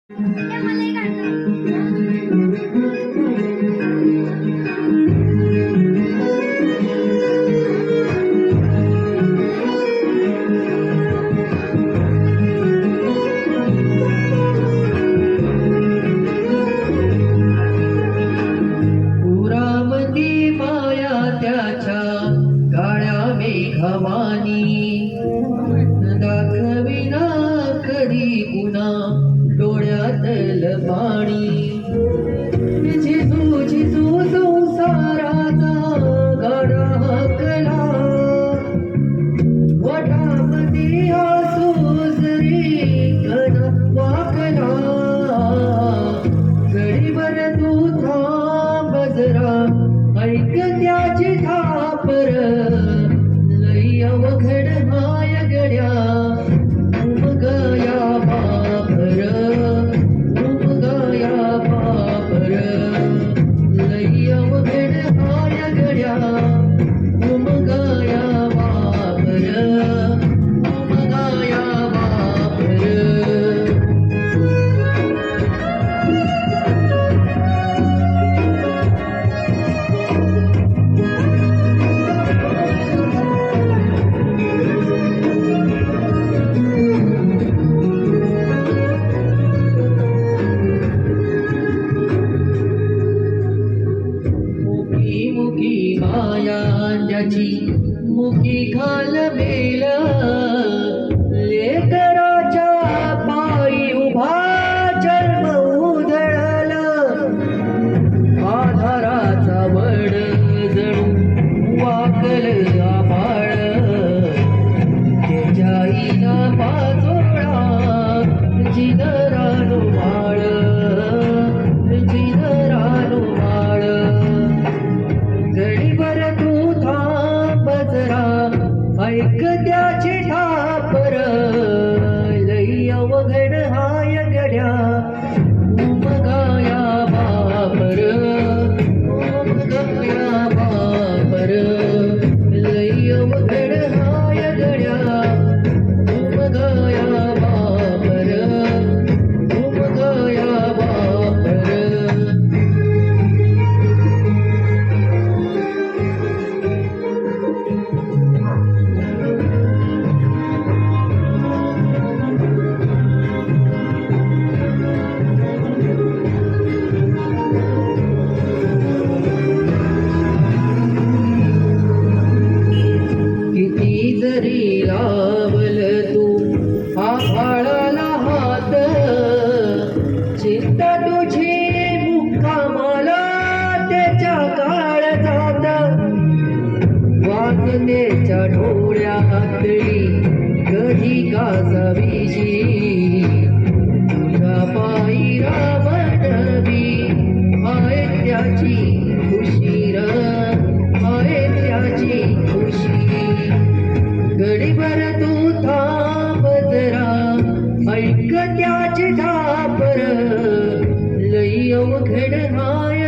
ते मलाही काढलं. पुरामती माया त्याच्या काळ्या मेघमानी दाखविना कधी पुन्हा डोळ्यातल पाणी झिजू झिजू संसाराचा गाडा हाकला वटामध्ये हसू जरी कण वाकला गडीवर तू थांब जरा ऐक त्याची थापर लई अवघड माय गड्या उमगया बापर उमगया बापर लई अवघड माय गड्या उमगया बापर उमगया बापर मुखी मायांची मुखी घाल मेल लेकराच्या पायी उभा जन्म उधळल आधाराचा वड जणू वाकल आभाळ त्याच्या आईला पाचोळा जिनरानो माळ जिनरानो माळ गडीवर तू थांब जरा ऐक त्याची ठापर लई अवघड हाय गड्या उमगाया बापर उमगाया बापर लई अवघड हाय गड्या उमगाया बापर उमगाया बापर किती जरी लावल तू आभाळाला हात चिंता तुझी मुक्कामाला त्याच्या काळजात वाचनेच्या डोळ्यातली कधी कासावीशी तुझ्या पायी रामनवी आहे त्याची खुशी र आहे त्याची खुशी गडीवर तू थांब जरा ऐक त्याची थापर लई अवघड हाय